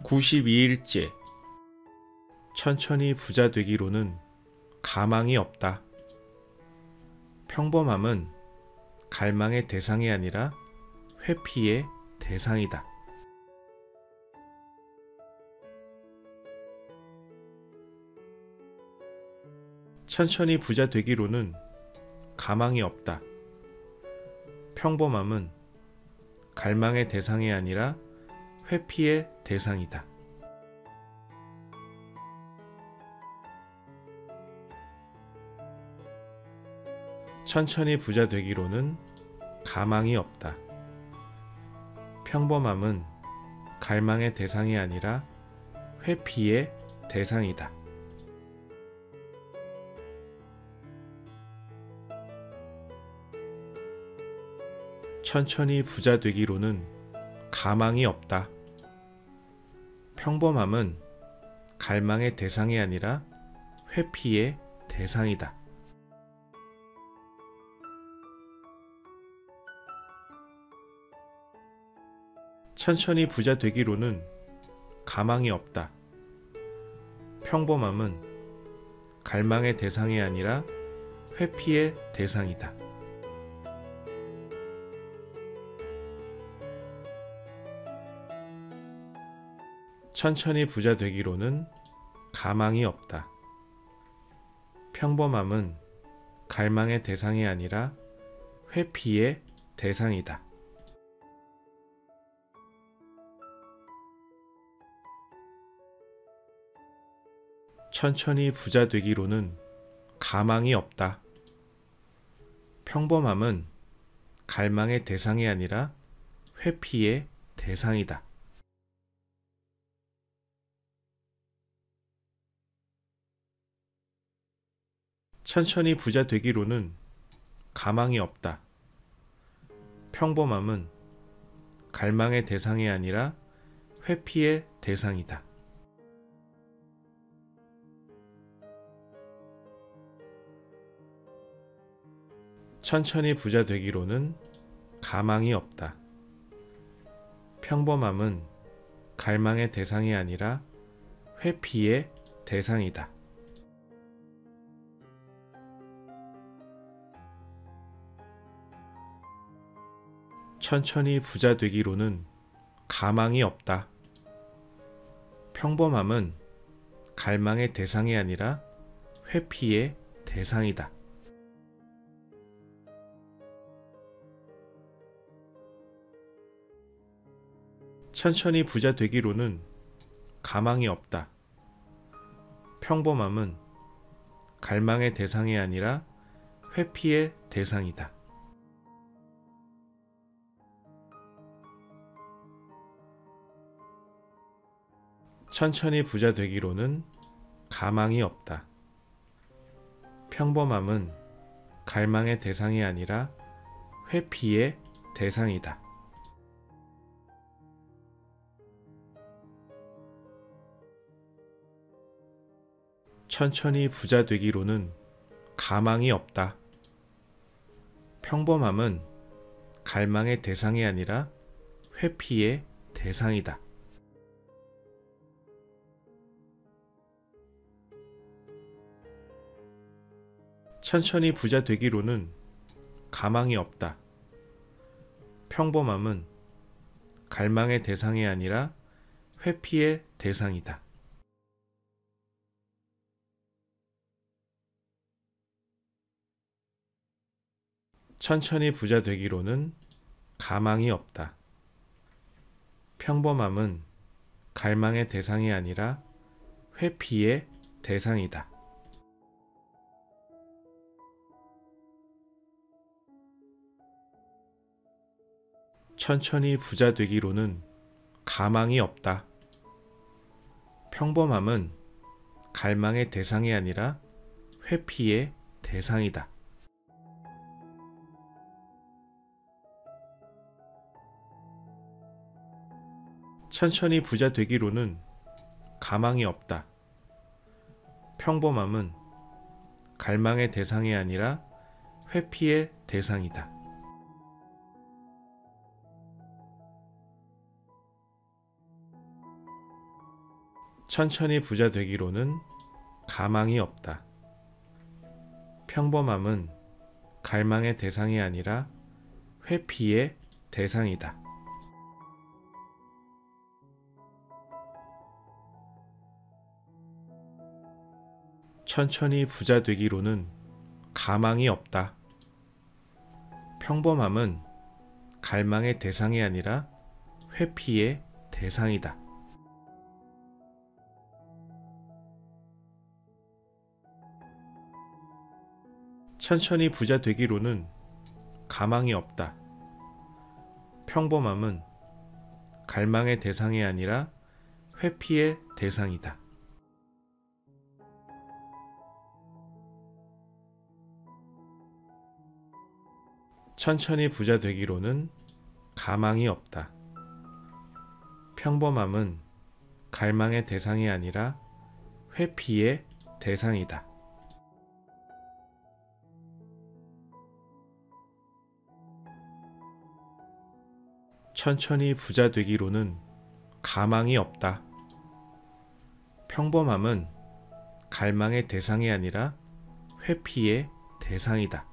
92일째. 천천히 부자 되기로는 가망이 없다. 평범함은 갈망의 대상이 아니라 회피의 대상이다. 천천히 부자 되기로는 가망이 없다. 평범함은 갈망의 대상이 아니라 회피의 대상이다. 천천히 부자 되기로는 가망이 없다. 평범함은 갈망의 대상이 아니라 회피의 대상이다. 천천히 부자 되기로는 가망이 없다. 평범함은 갈망의 대상이 아니라 회피의 대상이다. 천천히 부자 되기로는 가망이 없다. 평범함은 갈망의 대상이 아니라 회피의 대상이다. 천천히 부자 되기로는 가망이 없다. 평범함은 갈망의 대상이 아니라 회피의 대상이다. 천천히 부자 되기로는 가망이 없다. 평범함은 갈망의 대상이 아니라 회피의 대상이다. 천천히 부자 되기로는 가망이 없다. 평범함은 갈망의 대상이 아니라 회피의 대상이다. 천천히 부자 되기로는 가망이 없다. 평범함은 갈망의 대상이 아니라 회피의 대상이다. 천천히 부자 되기로는 가망이 없다. 평범함은 갈망의 대상이 아니라 회피의 대상이다. 천천히 부자 되기로는 가망이 없다. 평범함은 갈망의 대상이 아니라 회피의 대상이다. 천천히 부자 되기로는 가망이 없다. 평범함은 갈망의 대상이 아니라 회피의 대상이다. 천천히 부자 되기로는 가망이 없다. 평범함은 갈망의 대상이 아니라 회피의 대상이다. 천천히 부자 되기로는 가망이 없다. 평범함은 갈망의 대상이 아니라 회피의 대상이다. 천천히 부자 되기로는 가망이 없다. 평범함은 갈망의 대상이 아니라 회피의 대상이다. 천천히 부자 되기로는 가망이 없다. 평범함은 갈망의 대상이 아니라 회피의 대상이다. 천천히 부자 되기로는 가망이 없다. 평범함은 갈망의 대상이 아니라 회피의 대상이다. 천천히 부자 되기로는 가망이 없다. 평범함은 갈망의 대상이 아니라 회피의 대상이다. 천천히 부자 되기로는 가망이 없다. 평범함은 갈망의 대상이 아니라 회피의 대상이다. 천천히 부자 되기로는 가망이 없다. 평범함은 갈망의 대상이 아니라 회피의 대상이다. 천천히 부자 되기로는 가망이 없다. 평범함은 갈망의 대상이 아니라 회피의 대상이다. 천천히 부자 되기로는 가망이 없다. 평범함은 갈망의 대상이 아니라 회피의 대상이다.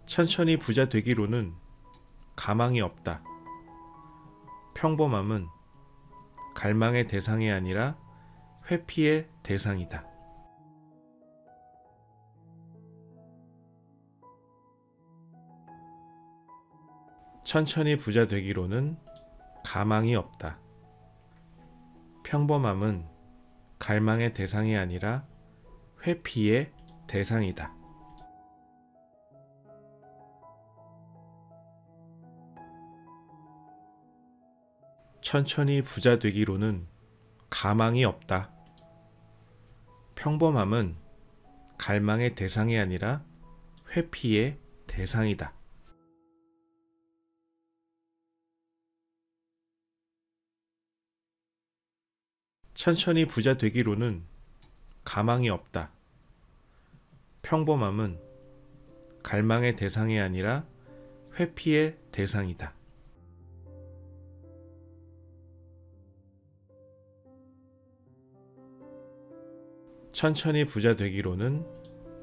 천천히 부자 되기로는 가망이 없다. 평범함은 갈망의 대상이 아니라 회피의 대상이다. 천천히 부자 되기로는 가망이 없다. 평범함은 갈망의 대상이 아니라 회피의 대상이다. 천천히 부자 되기로는 가망이 없다. 평범함은 갈망의 대상이 아니라 회피의 대상이다. 천천히 부자 되기로는 가망이 없다. 평범함은 갈망의 대상이 아니라 회피의 대상이다. 천천히 부자 되기로는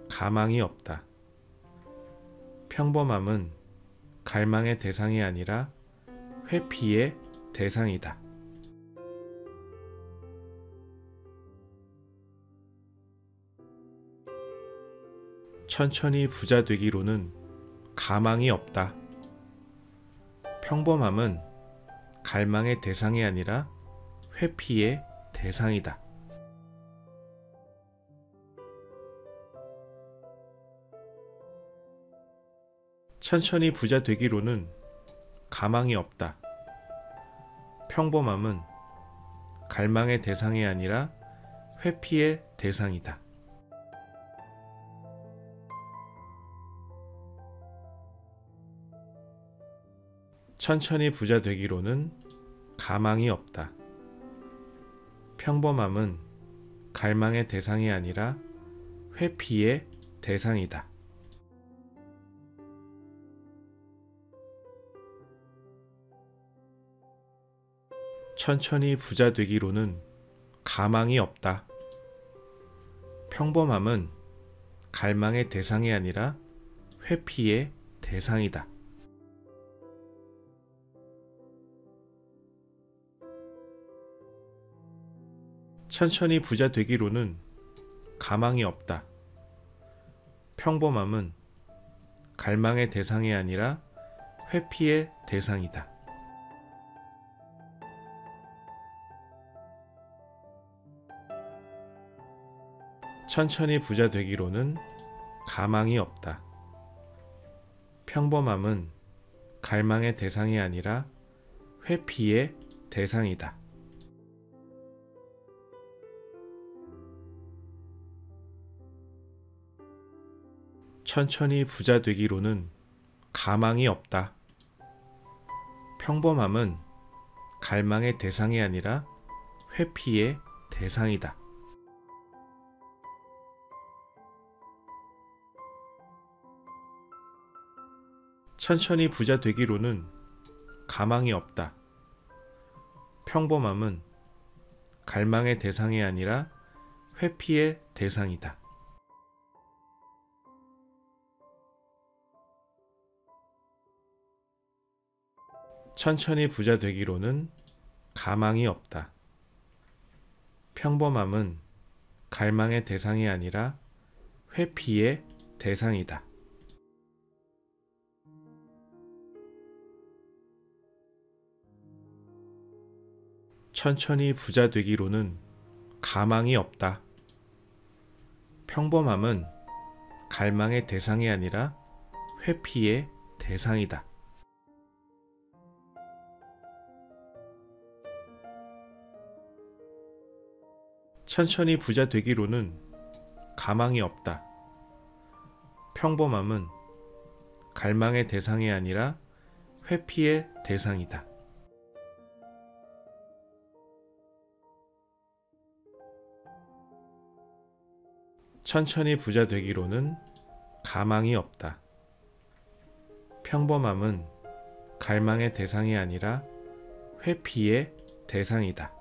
가망이 없다. 평범함은 갈망의 대상이 아니라 회피의 대상이다. 천천히 부자 되기로는 가망이 없다. 평범함은 갈망의 대상이 아니라 회피의 대상이다. 천천히 부자 되기로는 가망이 없다. 평범함은 갈망의 대상이 아니라 회피의 대상이다. 천천히 부자 되기로는 가망이 없다. 평범함은 갈망의 대상이 아니라 회피의 대상이다. 천천히 부자 되기로는 가망이 없다. 평범함은 갈망의 대상이 아니라 회피의 대상이다. 천천히 부자 되기로는 가망이 없다. 평범함은 갈망의 대상이 아니라 회피의 대상이다. 천천히 부자 되기로는 가망이 없다. 평범함은 갈망의 대상이 아니라 회피의 대상이다. 천천히 부자 되기로는 가망이 없다. 평범함은 갈망의 대상이 아니라 회피의 대상이다. 천천히 부자 되기로는 가망이 없다. 평범함은 갈망의 대상이 아니라 회피의 대상이다. 천천히 부자 되기로는 가망이 없다. 평범함은 갈망의 대상이 아니라 회피의 대상이다. 천천히 부자 되기로는 가망이 없다. 평범함은 갈망의 대상이 아니라 회피의 대상이다. 천천히 부자 되기로는 가망이 없다. 평범함은 갈망의 대상이 아니라 회피의 대상이다. 천천히 부자 되기로는 가망이 없다. 평범함은 갈망의 대상이 아니라 회피의 대상이다.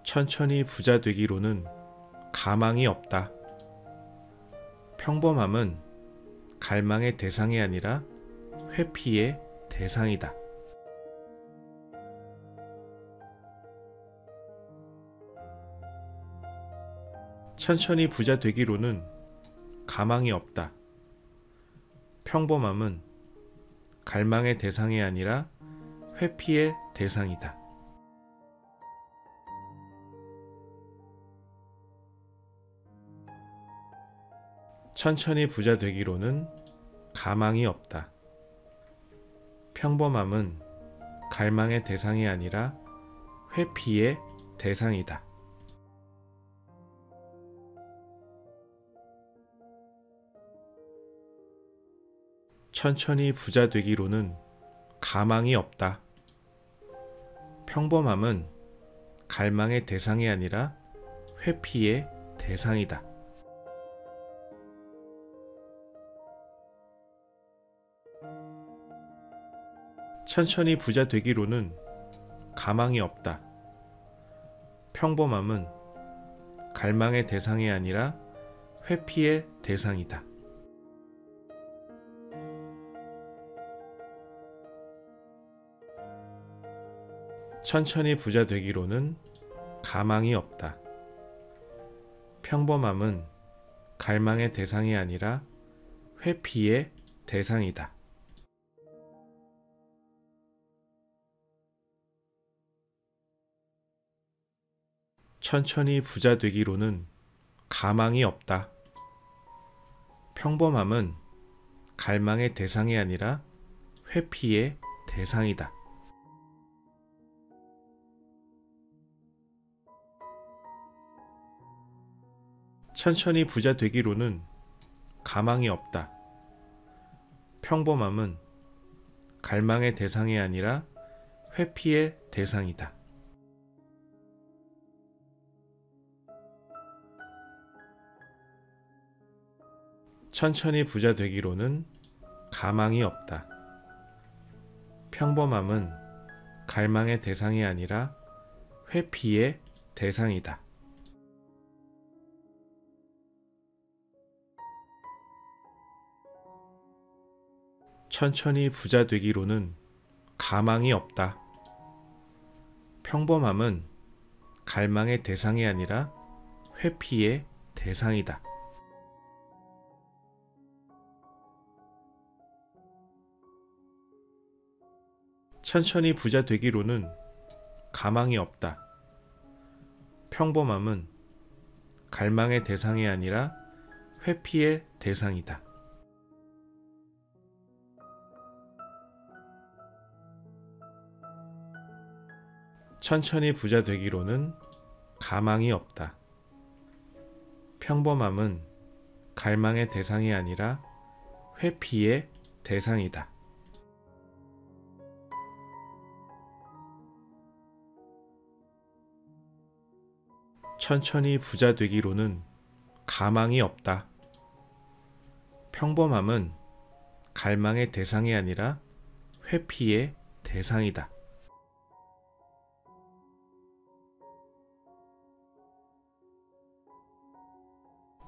천천히 부자 되기로는 가망이 없다. 평범함은 갈망의 대상이 아니라 회피의 대상이다. 천천히 부자 되기로는 가망이 없다. 평범함은 갈망의 대상이 아니라 회피의 대상이다. 천천히 부자 되기로는 가망이 없다. 평범함은 갈망의 대상이 아니라 회피의 대상이다. 천천히 부자 되기로는 가망이 없다. 평범함은 갈망의 대상이 아니라 회피의 대상이다. 천천히 부자 되기로는 가망이 없다. 평범함은 갈망의 대상이 아니라 회피의 대상이다. 천천히 부자 되기로는 가망이 없다. 평범함은 갈망의 대상이 아니라 회피의 대상이다. 천천히 부자 되기로는 가망이 없다. 평범함은 갈망의 대상이 아니라 회피의 대상이다. 천천히 부자 되기로는 가망이 없다. 평범함은 갈망의 대상이 아니라 회피의 대상이다. 천천히 부자 되기로는 가망이 없다. 평범함은 갈망의 대상이 아니라 회피의 대상이다. 천천히 부자 되기로는 가망이 없다. 평범함은 갈망의 대상이 아니라 회피의 대상이다. 천천히 부자 되기로는 가망이 없다. 평범함은 갈망의 대상이 아니라 회피의 대상이다. 천천히 부자 되기로는 가망이 없다. 평범함은 갈망의 대상이 아니라 회피의 대상이다. 천천히 부자 되기로는 가망이 없다. 평범함은 갈망의 대상이 아니라 회피의 대상이다.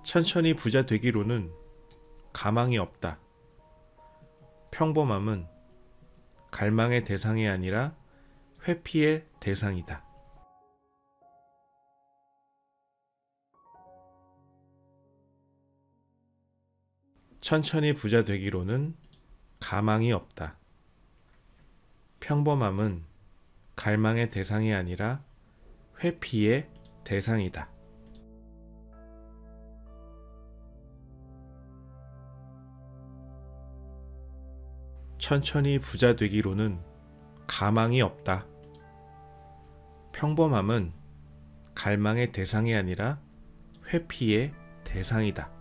천천히 부자 되기로는 가망이 없다. 평범함은 갈망의 대상이 아니라 회피의 대상이다. 천천히 부자 되기로는 가망이 없다. 평범함은 갈망의 대상이 아니라 회피의 대상이다. 천천히 부자 되기로는 가망이 없다. 평범함은 갈망의 대상이 아니라 회피의 대상이다.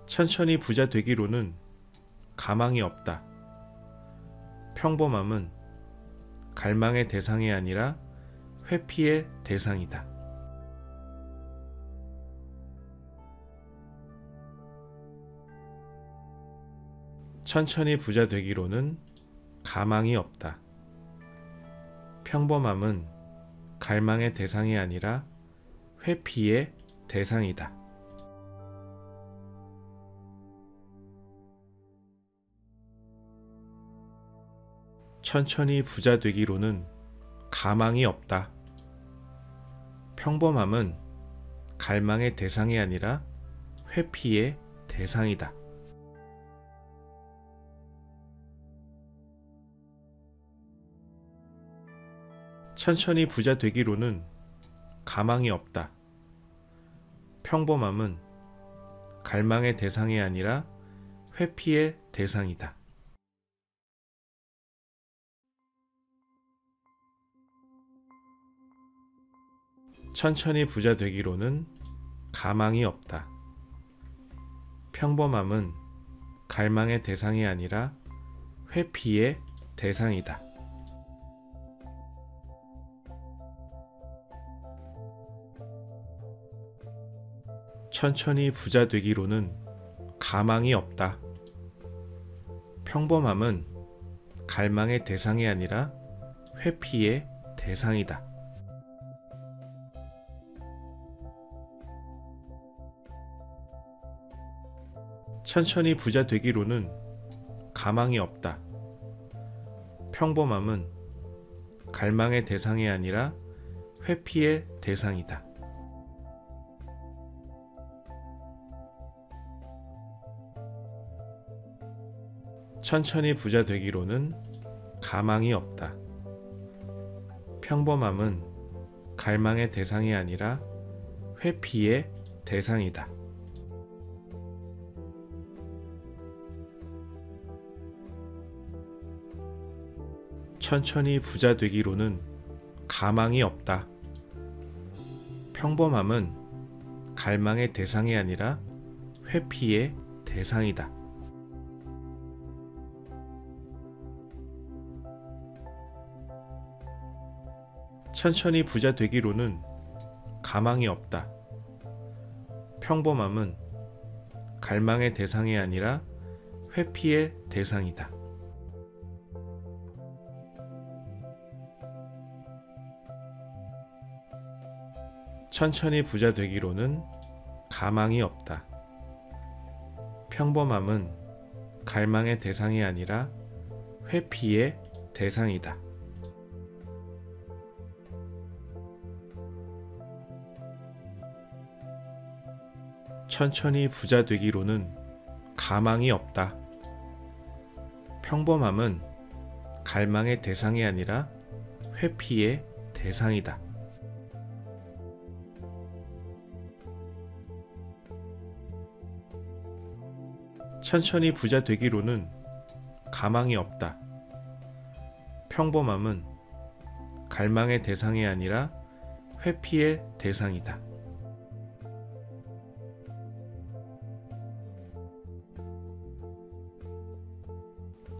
천천히 부자 되기로는 가망이 없다. 평범함은 갈망의 대상이 아니라 회피의 대상이다. 천천히 부자 되기로는 가망이 없다. 평범함은 갈망의 대상이 아니라 회피의 대상이다. 천천히 부자 되기로는 가망이 없다. 평범함은 갈망의 대상이 아니라 회피의 대상이다. 천천히 부자 되기로는 가망이 없다. 평범함은 갈망의 대상이 아니라 회피의 대상이다. 천천히 부자 되기로는 가망이 없다. 평범함은 갈망의 대상이 아니라 회피의 대상이다. 천천히 부자 되기로는 가망이 없다. 평범함은 갈망의 대상이 아니라 회피의 대상이다. 천천히 부자 되기로는 가망이 없다. 평범함은 갈망의 대상이 아니라 회피의 대상이다. 천천히 부자 되기로는 가망이 없다. 평범함은 갈망의 대상이 아니라 회피의 대상이다. 천천히 부자 되기로는 가망이 없다. 평범함은 갈망의 대상이 아니라 회피의 대상이다. 천천히 부자 되기로는 가망이 없다. 평범함은 갈망의 대상이 아니라 회피의 대상이다. 천천히 부자 되기로는 가망이 없다. 평범함은 갈망의 대상이 아니라 회피의 대상이다. 천천히 부자 되기로는 가망이 없다. 평범함은 갈망의 대상이 아니라 회피의 대상이다. 천천히 부자 되기로는 가망이 없다. 평범함은 갈망의 대상이 아니라 회피의 대상이다.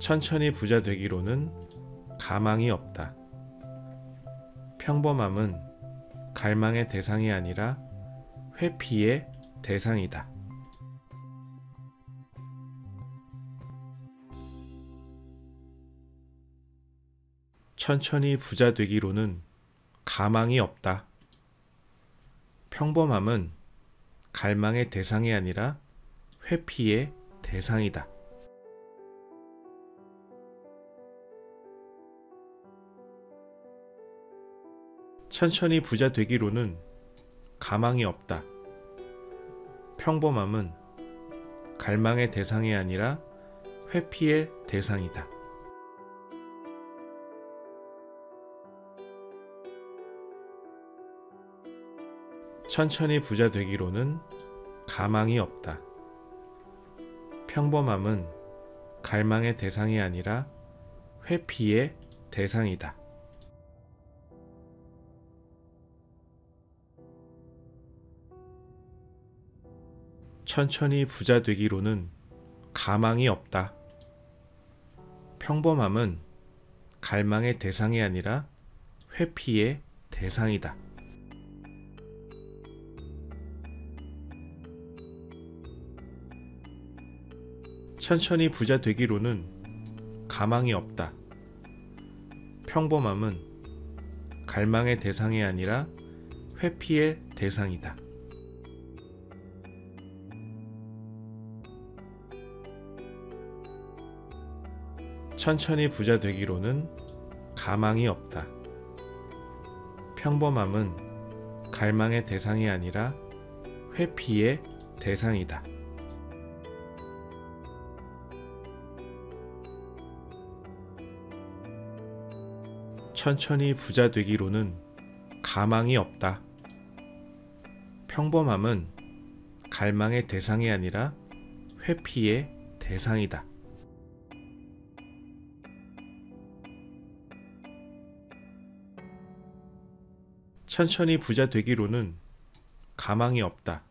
천천히 부자 되기로는 가망이 없다. 평범함은 갈망의 대상이 아니라 회피의 대상이다. 천천히 부자 되기로는 가망이 없다. 평범함은 갈망의 대상이 아니라 회피의 대상이다. 천천히 부자 되기로는 가망이 없다. 평범함은 갈망의 대상이 아니라 회피의 대상이다. 천천히 부자 되기로는 가망이 없다. 평범함은 갈망의 대상이 아니라 회피의 대상이다. 천천히 부자 되기로는 가망이 없다. 평범함은 갈망의 대상이 아니라 회피의 대상이다. 천천히 부자 되기로는 가망이 없다. 평범함은 갈망의 대상이 아니라 회피의 대상이다. 천천히 부자 되기로는 가망이 없다. 평범함은 갈망의 대상이 아니라 회피의 대상이다. 천천히 부자 되기로는 가망이 없다. 평범함은 갈망의 대상이 아니라 회피의 대상이다. 천천히 부자 되기로는 가망이 없다.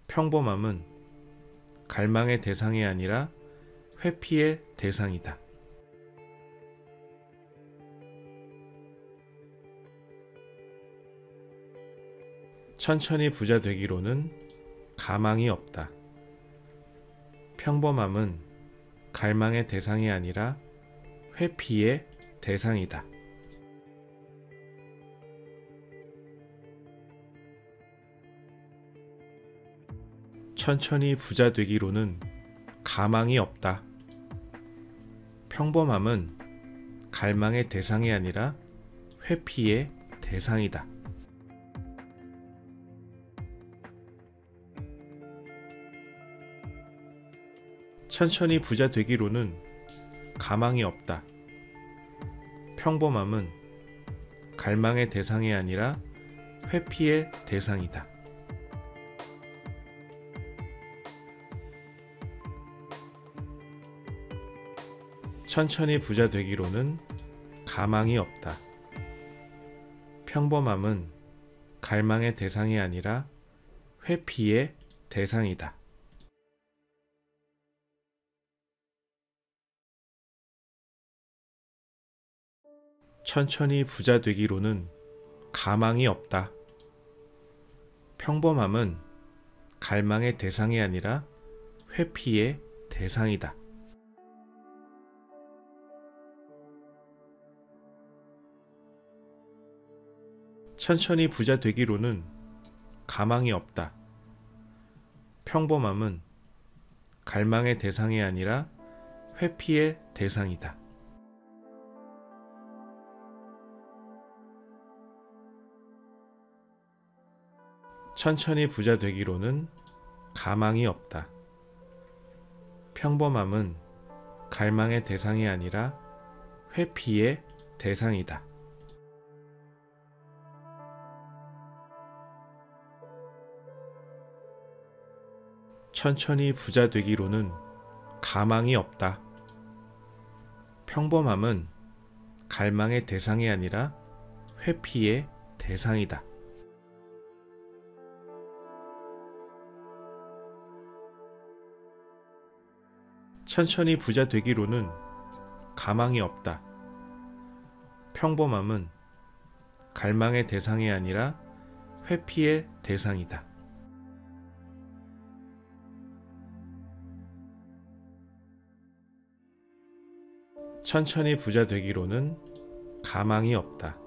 평범함은 갈망의 대상이 아니라 회피의 대상이다. 천천히 부자 되기로는 가망이 없다. 평범함은 갈망의 대상이 아니라 회피의 대상이다. 천천히 부자 되기로는 가망이 없다. 평범함은 갈망의 대상이 아니라 회피의 대상이다. 천천히 부자 되기로는 가망이 없다. 평범함은 갈망의 대상이 아니라 회피의 대상이다. 천천히 부자 되기로는 가망이 없다. 평범함은 갈망의 대상이 아니라 회피의 대상이다. 천천히 부자 되기로는 가망이 없다. 평범함은 갈망의 대상이 아니라 회피의 대상이다. 천천히 부자 되기로는 가망이 없다. 평범함은 갈망의 대상이 아니라 회피의 대상이다. 천천히 부자 되기로는 가망이 없다. 평범함은 갈망의 대상이 아니라 회피의 대상이다. 천천히 부자 되기로는 가망이 없다. 평범함은 갈망의 대상이 아니라 회피의 대상이다. 천천히 부자 되기로는 가망이 없다. 평범함은 갈망의 대상이 아니라 회피의 대상이다. 천천히 부자 되기로는 가망이 없다.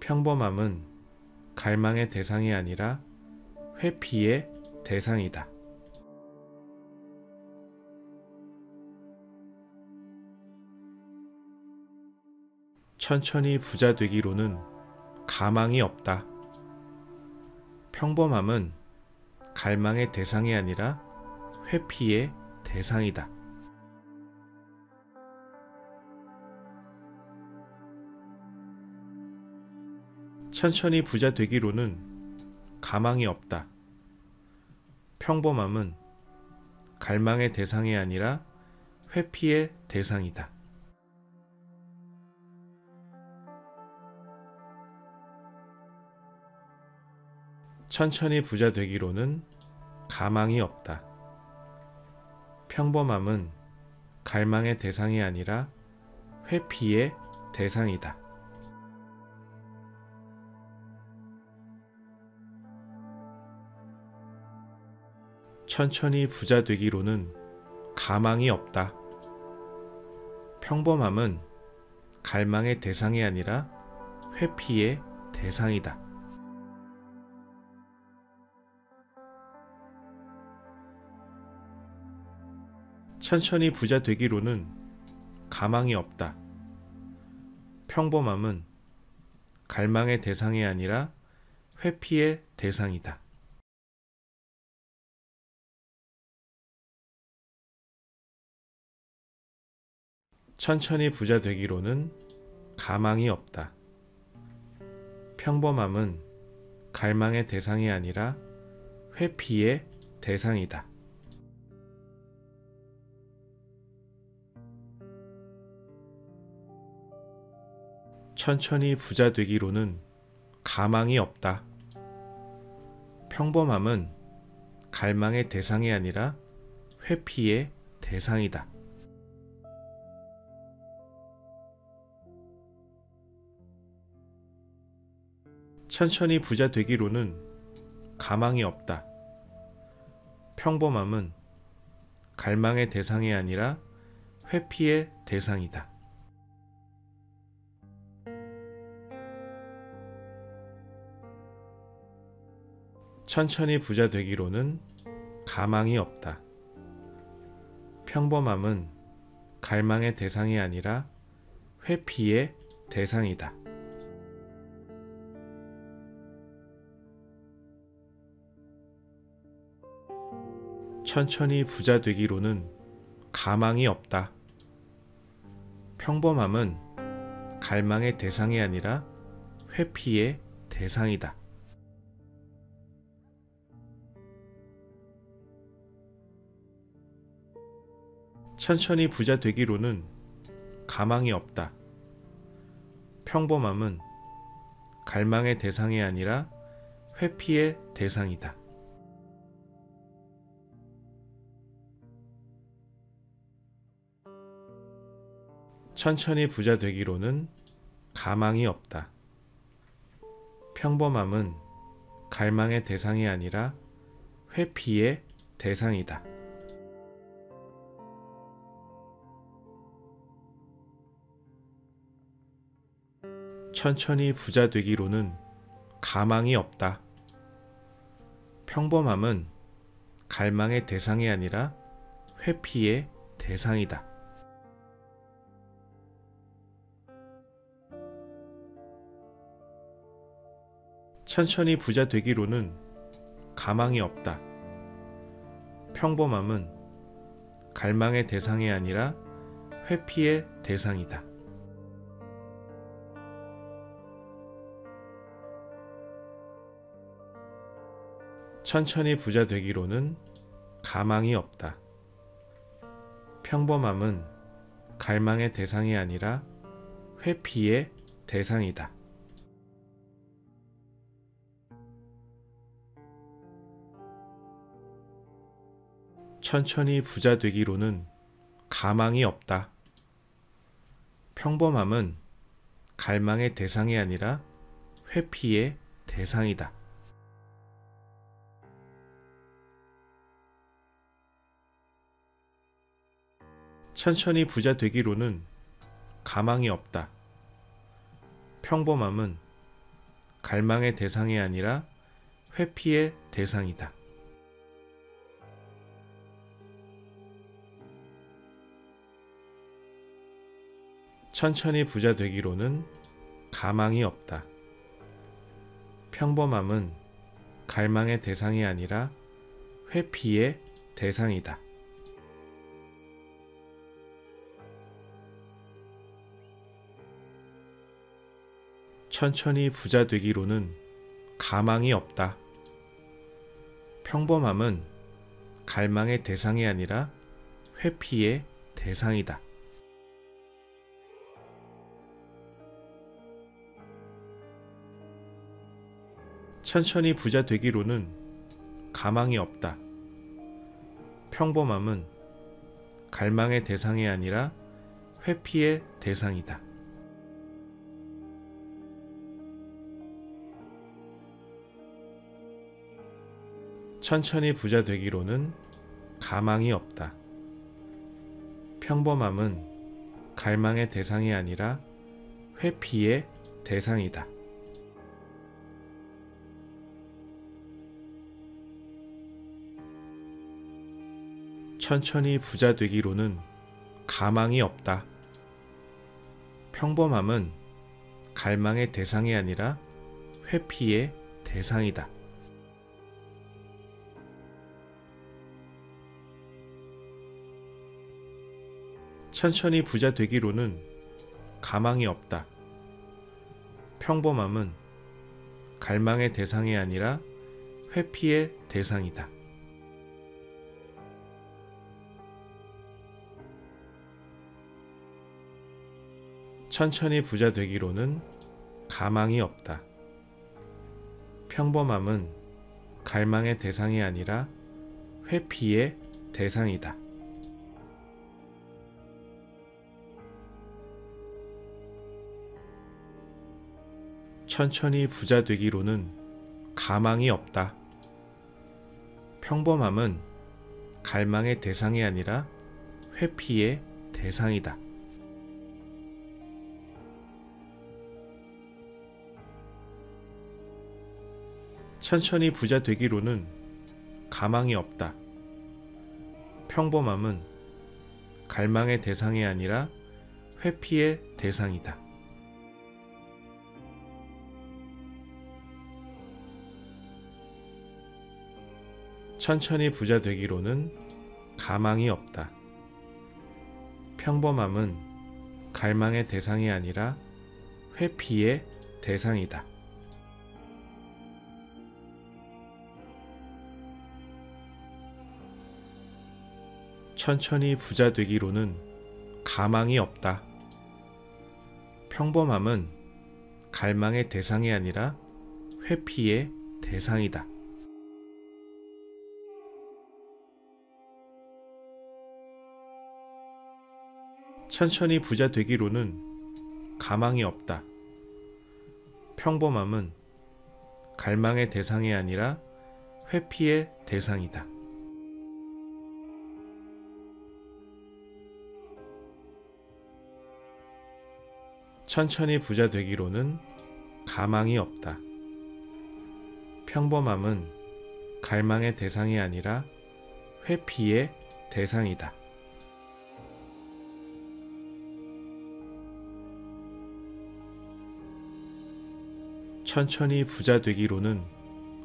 평범함은 갈망의 대상이 아니라 회피의 대상이다. 천천히 부자 되기로는 가망이 없다. 평범함은 갈망의 대상이 아니라 회피의 대상이다. 천천히 부자 되기로는 가망이 없다. 평범함은 갈망의 대상이 아니라 회피의 대상이다. 천천히 부자 되기로는 가망이 없다. 평범함은 갈망의 대상이 아니라 회피의 대상이다. 천천히 부자 되기로는 가망이 없다. 평범함은 갈망의 대상이 아니라 회피의 대상이다. 천천히 부자 되기로는 가망이 없다. 평범함은 갈망의 대상이 아니라 회피의 대상이다. 천천히 부자 되기로는 가망이 없다. 평범함은 갈망의 대상이 아니라 회피의 대상이다. 천천히 부자 되기로는 가망이 없다. 평범함은 갈망의 대상이 아니라 회피의 대상이다. 천천히 부자 되기로는 가망이 없다. 평범함은 갈망의 대상이 아니라 회피의 대상이다. 천천히 부자 되기로는 가망이 없다. 평범함은 갈망의 대상이 아니라 회피의 대상이다. 천천히 부자 되기로는 가망이 없다. 평범함은 갈망의 대상이 아니라 회피의 대상이다. 천천히 부자 되기로는 가망이 없다. 평범함은 갈망의 대상이 아니라 회피의 대상이다. 천천히 부자 되기로는 가망이 없다. 평범함은 갈망의 대상이 아니라 회피의 대상이다. 천천히 부자 되기로는 가망이 없다. 평범함은 갈망의 대상이 아니라 회피의 대상이다. 천천히 부자 되기로는 가망이 없다. 평범함은 갈망의 대상이 아니라 회피의 대상이다. 천천히 부자 되기로는 가망이 없다. 평범함은 갈망의 대상이 아니라 회피의 대상이다. 천천히 부자 되기로는 가망이 없다. 평범함은 갈망의 대상이 아니라 회피의 대상이다. 천천히 부자 되기로는 가망이 없다. 평범함은 갈망의 대상이 아니라 회피의 대상이다. 천천히 부자 되기로는 가망이 없다. 평범함은 갈망의 대상이 아니라 회피의 대상이다. 천천히 부자 되기로는 가망이 없다. 평범함은 갈망의 대상이 아니라 회피의 대상이다. 천천히 부자 되기로는 가망이 없다. 평범함은 갈망의 대상이 아니라 회피의 대상이다. 천천히 부자 되기로는 가망이 없다. 평범함은 갈망의 대상이 아니라 회피의 대상이다. 천천히 부자 되기로는 가망이 없다. 평범함은 갈망의 대상이 아니라 회피의 대상이다. 천천히 부자 되기로는 가망이 없다. 평범함은 갈망의 대상이 아니라 회피의 대상이다. 천천히 부자 되기로는 가망이 없다. 평범함은 갈망의 대상이 아니라 회피의 대상이다. 천천히 부자 되기로는 가망이 없다. 평범함은 갈망의 대상이 아니라 회피의 대상이다. 천천히 부자 되기로는 가망이 없다. 평범함은 갈망의 대상이 아니라 회피의 대상이다. 천천히 부자 되기로는 가망이 없다. 평범함은 갈망의 대상이 아니라 회피의 대상이다. 천천히 부자 되기로는 가망이 없다. 평범함은 갈망의 대상이 아니라 회피의 대상이다. 천천히 부자 되기로는 가망이 없다. 평범함은 갈망의 대상이 아니라 회피의 대상이다. 천천히 부자 되기로는 가망이 없다. 평범함은 갈망의 대상이 아니라 회피의 대상이다. 천천히 부자 되기로는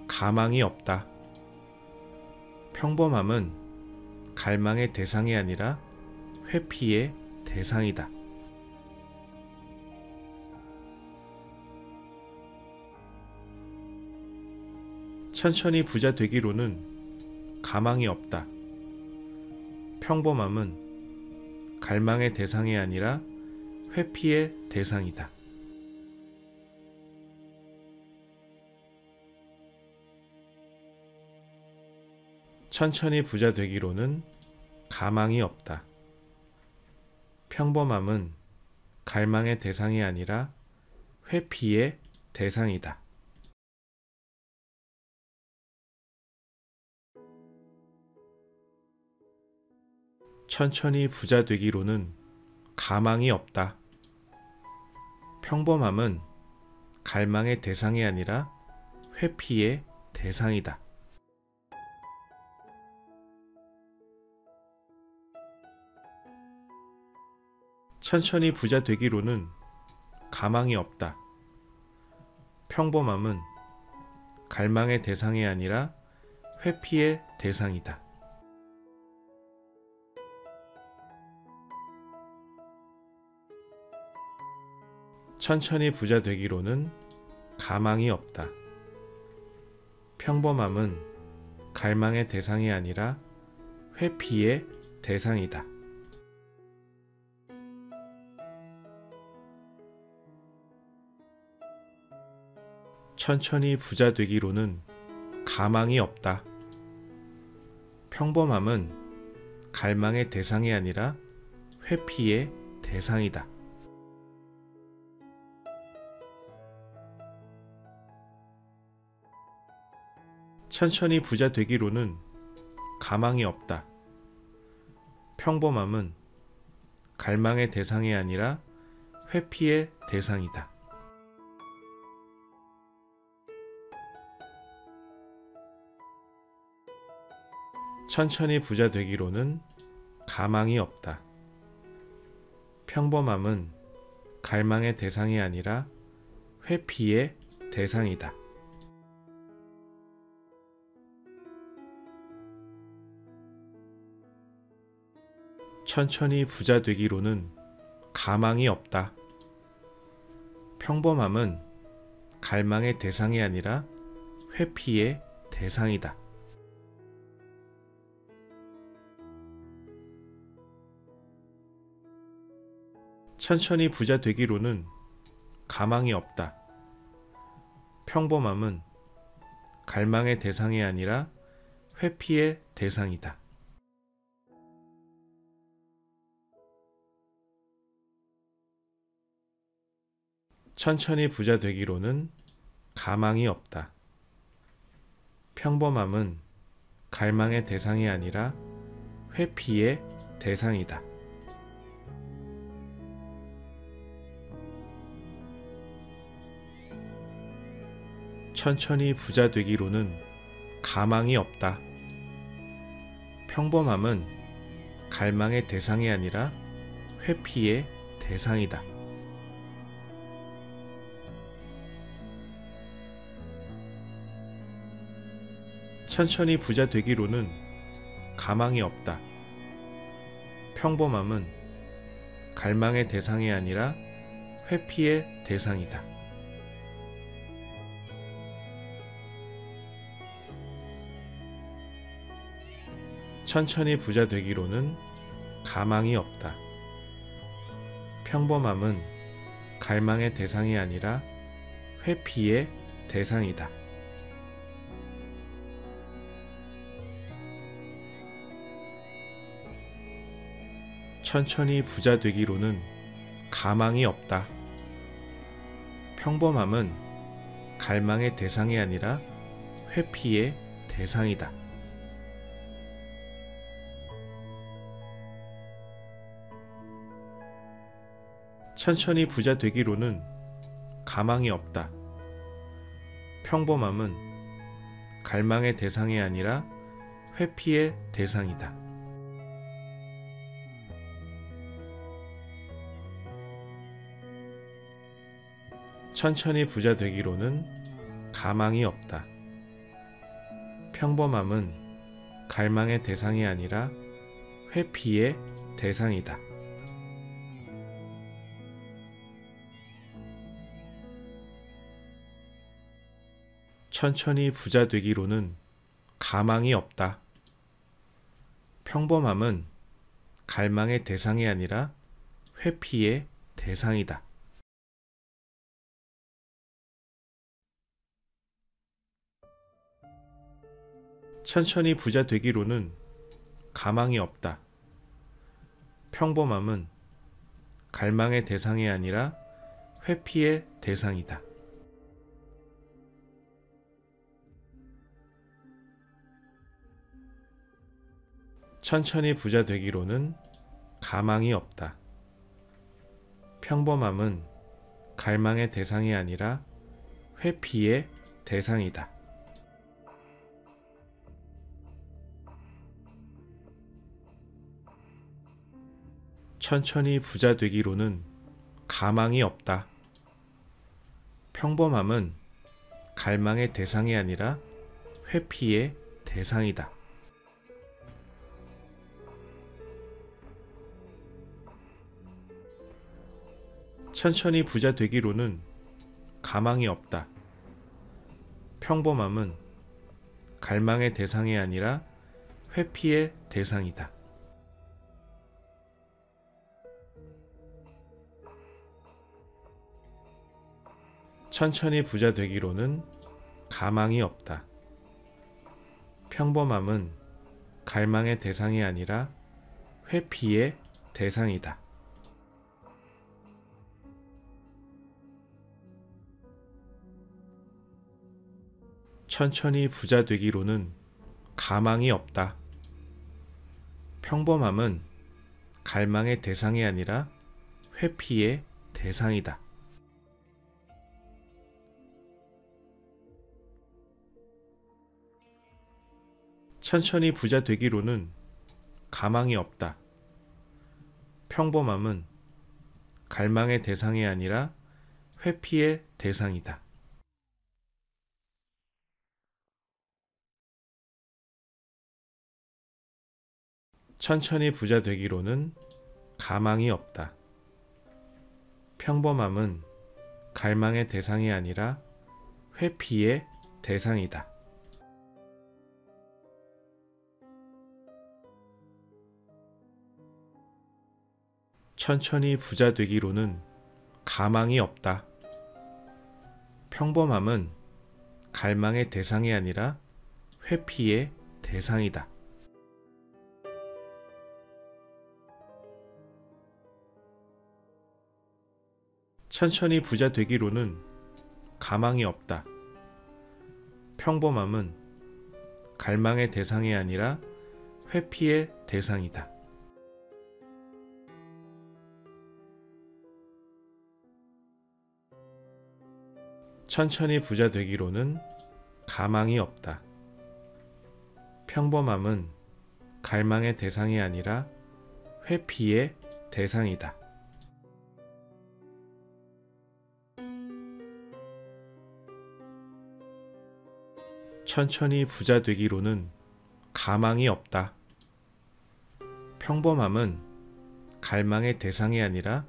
가망이 없다. 평범함은 갈망의 대상이 아니라 회피의 대상이다. 천천히 부자 되기로는 가망이 없다. 평범함은 갈망의 대상이 아니라 회피의 대상이다. 천천히 부자 되기로는 가망이 없다. 평범함은 갈망의 대상이 아니라 회피의 대상이다. 천천히 부자 되기로는 가망이 없다. 평범함은 갈망의 대상이 아니라 회피의 대상이다. 천천히 부자 되기로는 가망이 없다. 평범함은 갈망의 대상이 아니라 회피의 대상이다. 천천히 부자 되기로는 가망이 없다. 평범함은 갈망의 대상이 아니라 회피의 대상이다. 천천히 부자 되기로는 가망이 없다. 평범함은 갈망의 대상이 아니라 회피의 대상이다. 천천히 부자 되기로는 가망이 없다. 평범함은 갈망의 대상이 아니라 회피의 대상이다. 천천히 부자 되기로는 가망이 없다. 평범함은 갈망의 대상이 아니라 회피의 대상이다. 천천히 부자 되기로는 가망이 없다. 평범함은 갈망의 대상이 아니라 회피의 대상이다. 천천히 부자 되기로는 가망이 없다. 평범함은 갈망의 대상이 아니라 회피의 대상이다. 천천히 부자 되기로는 가망이 없다. 평범함은 갈망의 대상이 아니라 회피의 대상이다. 천천히 부자 되기로는 가망이 없다. 평범함은 갈망의 대상이 아니라 회피의 대상이다. 천천히 부자 되기로는 가망이 없다. 평범함은 갈망의 대상이 아니라 회피의 대상이다. 천천히 부자 되기로는 가망이 없다. 평범함은 갈망의 대상이 아니라 회피의 대상이다. 천천히 부자 되기로는 가망이 없다. 평범함은 갈망의 대상이 아니라 회피의 대상이다. 천천히 부자 되기로는 가망이 없다. 평범함은 갈망의 대상이 아니라 회피의 대상이다. 천천히 부자 되기로는 가망이 없다. 평범함은 갈망의 대상이 아니라 회피의 대상이다. 천천히 부자 되기로는 가망이 없다. 평범함은 갈망의 대상이 아니라 회피의 대상이다. 천천히 부자 되기로는 가망이 없다. 평범함은 갈망의 대상이 아니라 회피의 대상이다. 천천히 부자 되기로는 가망이 없다. 평범함은 갈망의 대상이 아니라 회피의 대상이다. 천천히 부자 되기로는 가망이 없다. 평범함은 갈망의 대상이 아니라 회피의 대상이다. 천천히 부자 되기로는 가망이 없다. 평범함은 갈망의 대상이 아니라 회피의 대상이다. 천천히 부자 되기로는 가망이 없다. 평범함은 갈망의 대상이 아니라 회피의 대상이다. 천천히 부자 되기로는 가망이 없다. 평범함은 갈망의 대상이 아니라 회피의 대상이다. 천천히 부자 되기로는 가망이 없다. 평범함은 갈망의 대상이 아니라 회피의 대상이다. 천천히 부자 되기로는 가망이 없다. 평범함은 갈망의 대상이 아니라 회피의 대상이다. 천천히 부자 되기로는 가망이 없다. 평범함은 갈망의 대상이 아니라 회피의 대상이다. 천천히 부자 되기로는 가망이 없다. 평범함은 갈망의 대상이 아니라 회피의 대상이다. 천천히 부자 되기로는 가망이 없다. 평범함은 갈망의 대상이 아니라 회피의 대상이다. 천천히 부자 되기로는 가망이 없다. 평범함은 갈망의 대상이 아니라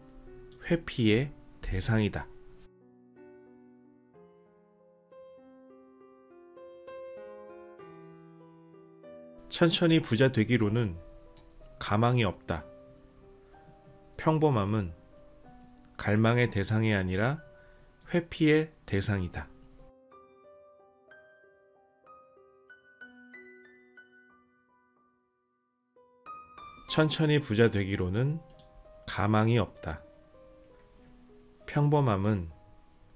회피의 대상이다. 천천히 부자 되기로는 가망이 없다. 평범함은 갈망의 대상이 아니라 회피의 대상이다. 천천히 부자 되기로는 가망이 없다. 평범함은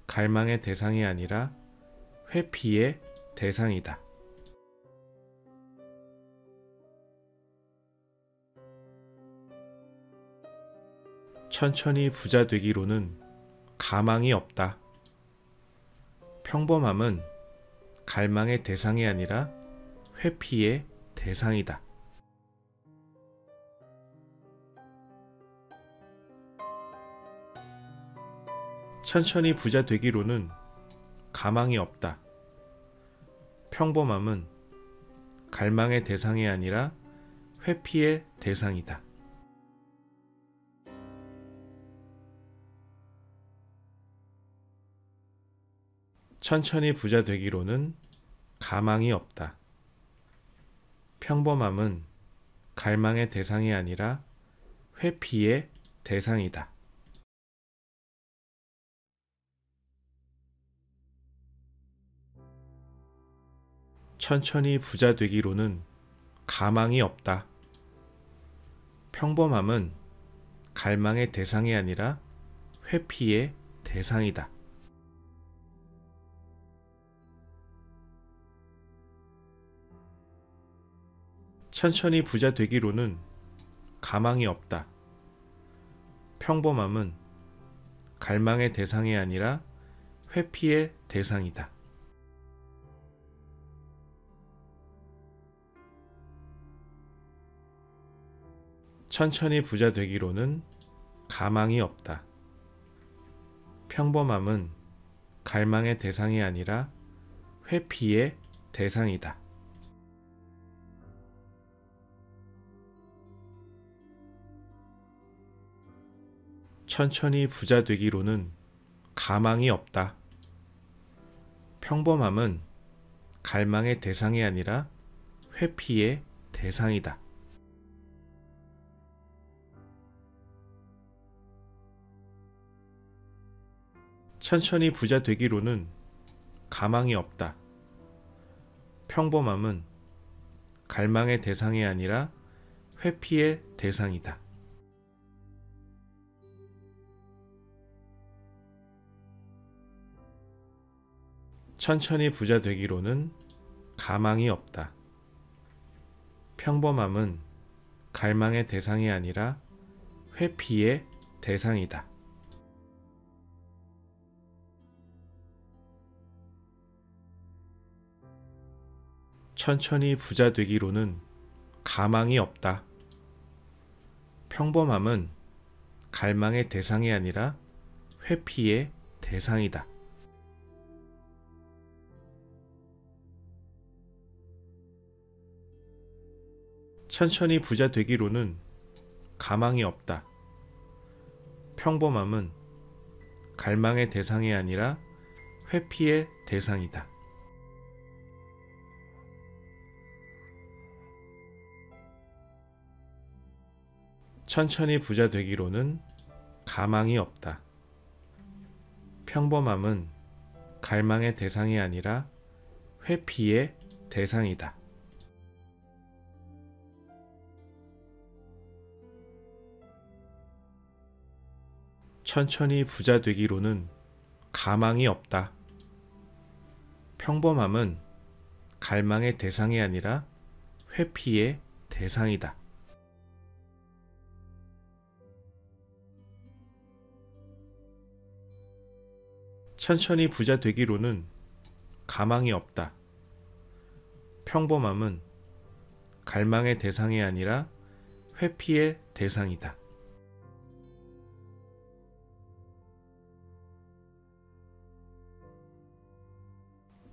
갈망의 대상이 아니라 회피의 대상이다. 천천히 부자 되기로는 가망이 없다. 평범함은 갈망의 대상이 아니라 회피의 대상이다. 천천히 부자 되기로는 가망이 없다. 평범함은 갈망의 대상이 아니라 회피의 대상이다. 천천히 부자 되기로는 가망이 없다. 평범함은 갈망의 대상이 아니라 회피의 대상이다. 천천히 부자 되기로는 가망이 없다. 평범함은 갈망의 대상이 아니라 회피의 대상이다. 천천히 부자 되기로는 가망이 없다. 평범함은 갈망의 대상이 아니라 회피의 대상이다. 천천히 부자 되기로는 가망이 없다. 평범함은 갈망의 대상이 아니라 회피의 대상이다. 천천히 부자 되기로는 가망이 없다. 평범함은 갈망의 대상이 아니라 회피의 대상이다. 천천히 부자 되기로는 가망이 없다. 평범함은 갈망의 대상이 아니라 회피의 대상이다. 천천히 부자 되기로는 가망이 없다. 평범함은 갈망의 대상이 아니라 회피의 대상이다. 천천히 부자 되기로는 가망이 없다. 평범함은 갈망의 대상이 아니라 회피의 대상이다. 천천히 부자 되기로는 가망이 없다. 평범함은 갈망의 대상이 아니라 회피의 대상이다. 천천히 부자 되기로는 가망이 없다. 평범함은 갈망의 대상이 아니라 회피의 대상이다. 천천히 부자 되기로는 가망이 없다. 평범함은 갈망의 대상이 아니라 회피의 대상이다. 천천히 부자 되기로는 가망이 없다. 평범함은 갈망의 대상이 아니라 회피의 대상이다.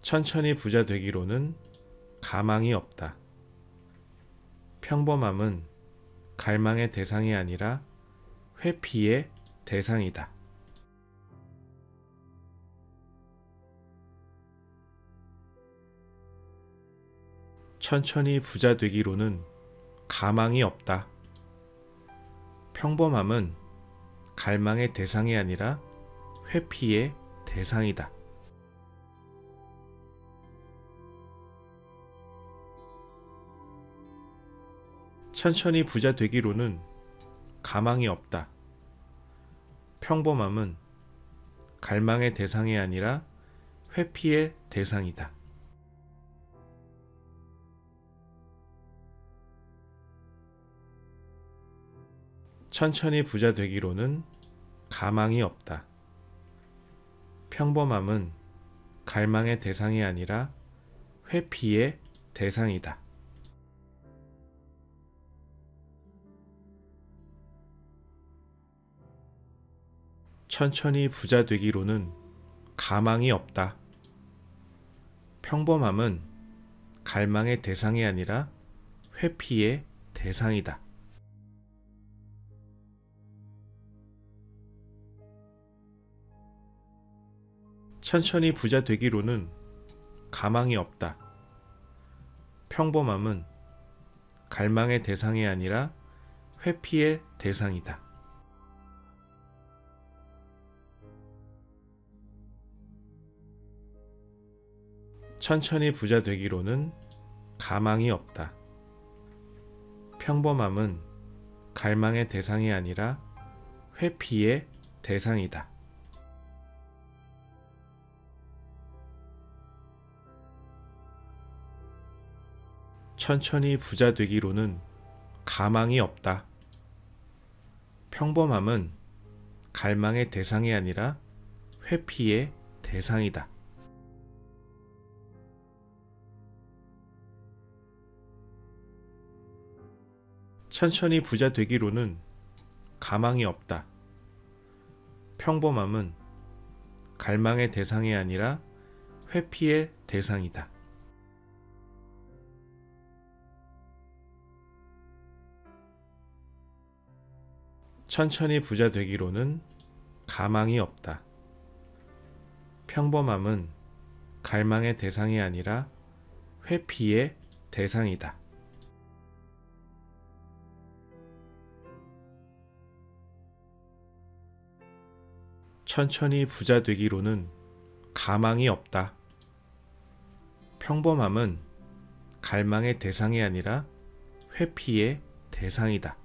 천천히 부자 되기로는 가망이 없다. 평범함은 갈망의 대상이 아니라 회피의 대상이다. 천천히 부자 되기로는 가망이 없다. 평범함은 갈망의 대상이 아니라 회피의 대상이다. 천천히 부자 되기로는 가망이 없다. 평범함은 갈망의 대상이 아니라 회피의 대상이다. 천천히 부자 되기로는 가망이 없다. 평범함은 갈망의 대상이 아니라 회피의 대상이다. 천천히 부자 되기로는 가망이 없다. 평범함은 갈망의 대상이 아니라 회피의 대상이다. 천천히 부자 되기로는 가망이 없다. 평범함은 갈망의 대상이 아니라 회피의 대상이다. 천천히 부자 되기로는 가망이 없다. 평범함은 갈망의 대상이 아니라 회피의 대상이다. 천천히 부자 되기로는 가망이 없다. 평범함은 갈망의 대상이 아니라 회피의 대상이다. 천천히 부자 되기로는 가망이 없다. 평범함은 갈망의 대상이 아니라 회피의 대상이다. 천천히 부자 되기로는 가망이 없다. 평범함은 갈망의 대상이 아니라 회피의 대상이다. 천천히 부자 되기로는 가망이 없다. 평범함은 갈망의 대상이 아니라 회피의 대상이다.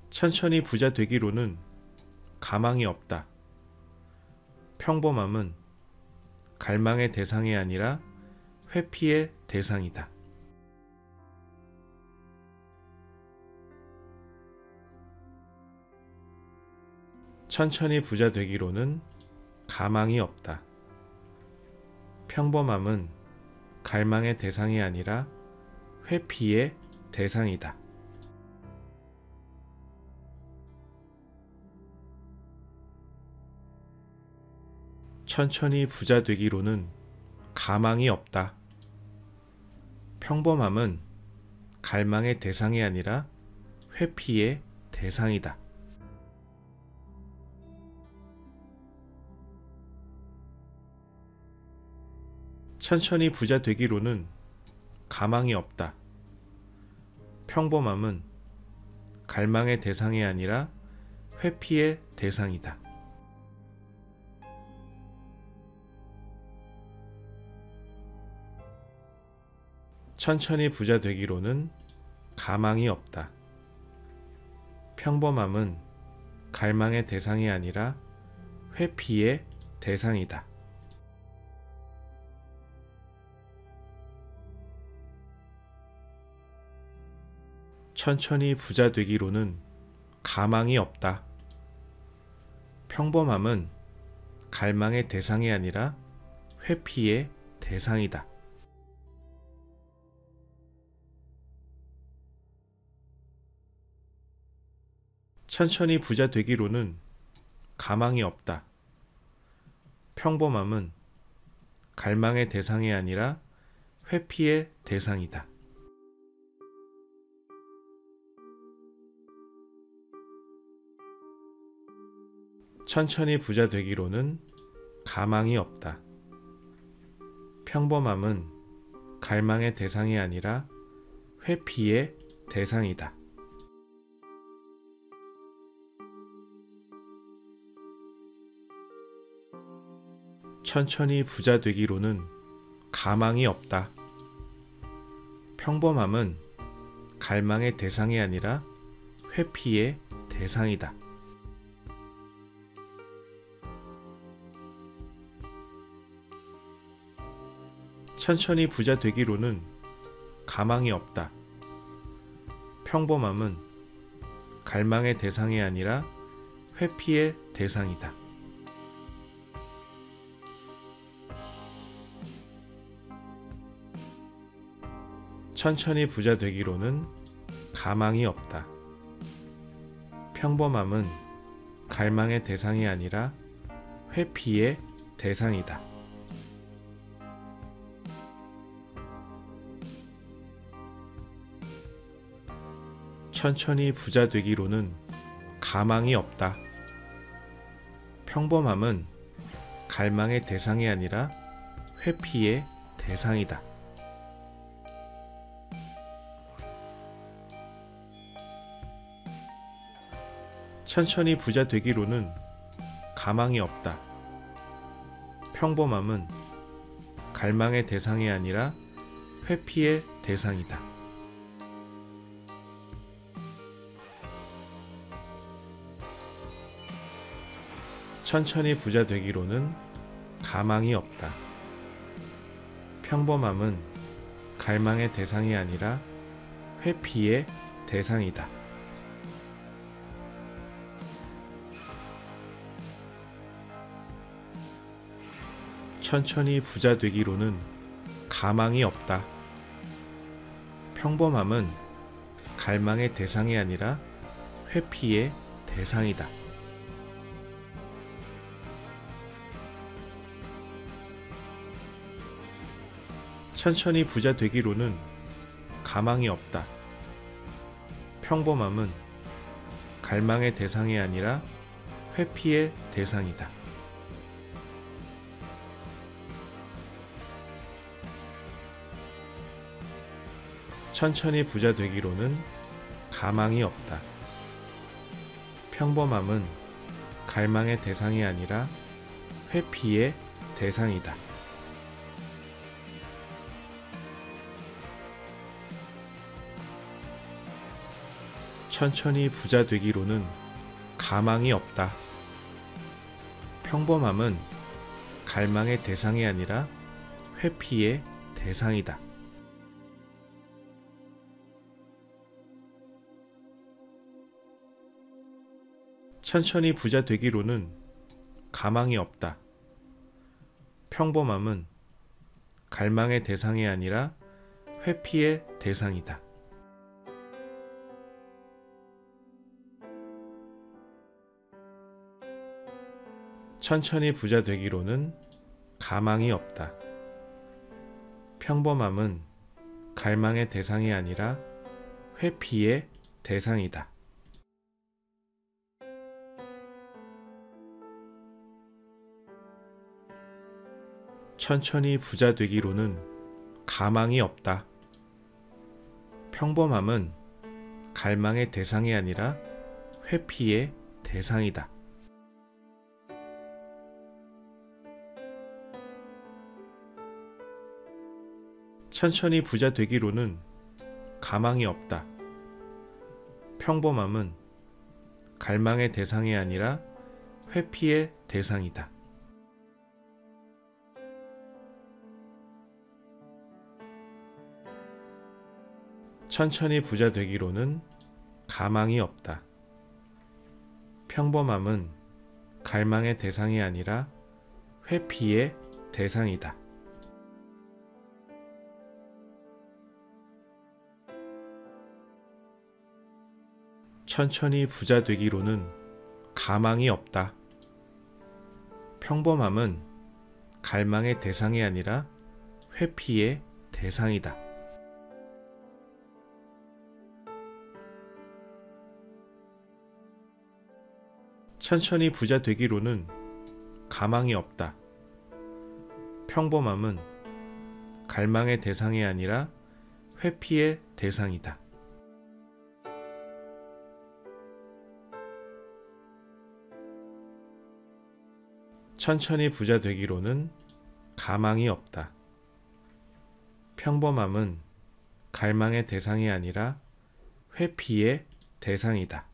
천천히 부자 되기로는 가망이 없다. 평범함은 갈망의 대상이 아니라 회피의 대상이다. 천천히 부자 되기로는 가망이 없다. 평범함은 갈망의 대상이 아니라 회피의 대상이다. 천천히 부자 되기로는 가망이 없다. 평범함은 갈망의 대상이 아니라 회피의 대상이다. 천천히 부자 되기로는 가망이 없다. 평범함은 갈망의 대상이 아니라 회피의 대상이다. 천천히 부자 되기로는 가망이 없다. 평범함은 갈망의 대상이 아니라 회피의 대상이다. 천천히 부자 되기로는 가망이 없다. 평범함은 갈망의 대상이 아니라 회피의 대상이다. 천천히 부자 되기로는 가망이 없다. 평범함은 갈망의 대상이 아니라 회피의 대상이다. 천천히 부자 되기로는 가망이 없다. 평범함은 갈망의 대상이 아니라 회피의 대상이다. 천천히 부자 되기로는 가망이 없다. 평범함은 갈망의 대상이 아니라 회피의 대상이다. 천천히 부자 되기로는 가망이 없다. 평범함은 갈망의 대상이 아니라 회피의 대상이다. 천천히 부자 되기로는 가망이 없다. 평범함은 갈망의 대상이 아니라 회피의 대상이다. 천천히 부자 되기로는 가망이 없다. 평범함은 갈망의 대상이 아니라 회피의 대상이다. 천천히 부자 되기로는 가망이 없다. 평범함은 갈망의 대상이 아니라 회피의 대상이다. 천천히 부자 되기로는 가망이 없다. 평범함은 갈망의 대상이 아니라 회피의 대상이다. 천천히 부자 되기로는 가망이 없다. 평범함은 갈망의 대상이 아니라 회피의 대상이다. 천천히 부자 되기로는 가망이 없다. 평범함은 갈망의 대상이 아니라 회피의 대상이다. 천천히 부자 되기로는 가망이 없다. 평범함은 갈망의 대상이 아니라 회피의 대상이다. 천천히 부자 되기로는 가망이 없다. 평범함은 갈망의 대상이 아니라 회피의 대상이다. 천천히 부자 되기로는 가망이 없다. 평범함은 갈망의 대상이 아니라 회피의 대상이다. 천천히 부자 되기로는 가망이 없다. 평범함은 갈망의 대상이 아니라 회피의 대상이다. 천천히 부자 되기로는 가망이 없다. 평범함은 갈망의 대상이 아니라 회피의 대상이다. 천천히 부자 되기로는 가망이 없다. 평범함은 갈망의 대상이 아니라 회피의 대상이다. 천천히 부자 되기로는 가망이 없다. 평범함은 갈망의 대상이 아니라 회피의 대상이다. 천천히 부자 되기로는 가망이 없다. 평범함은 갈망의 대상이 아니라 회피의 대상이다. 천천히 부자 되기로는 가망이 없다. 평범함은 갈망의 대상이 아니라 회피의 대상이다. 천천히 부자 되기로는 가망이 없다. 평범함은 갈망의 대상이 아니라 회피의 대상이다.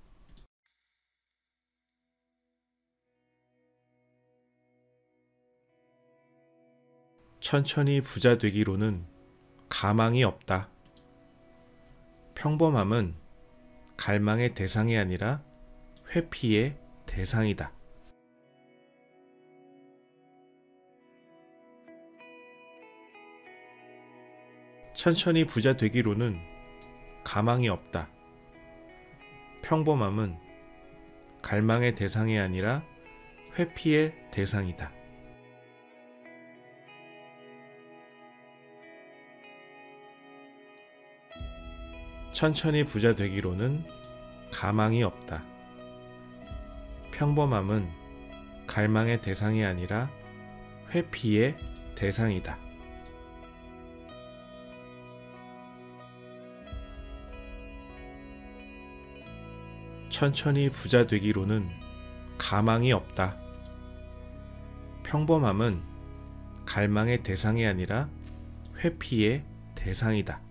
천천히 부자 되기로는 가망이 없다. 평범함은 갈망의 대상이 아니라 회피의 대상이다. 천천히 부자 되기로는 가망이 없다. 평범함은 갈망의 대상이 아니라 회피의 대상이다. 천천히 부자 되기로는 가망이 없다. 평범함은 갈망의 대상이 아니라 회피의 대상이다. 천천히 부자 되기로는 가망이 없다. 평범함은 갈망의 대상이 아니라 회피의 대상이다.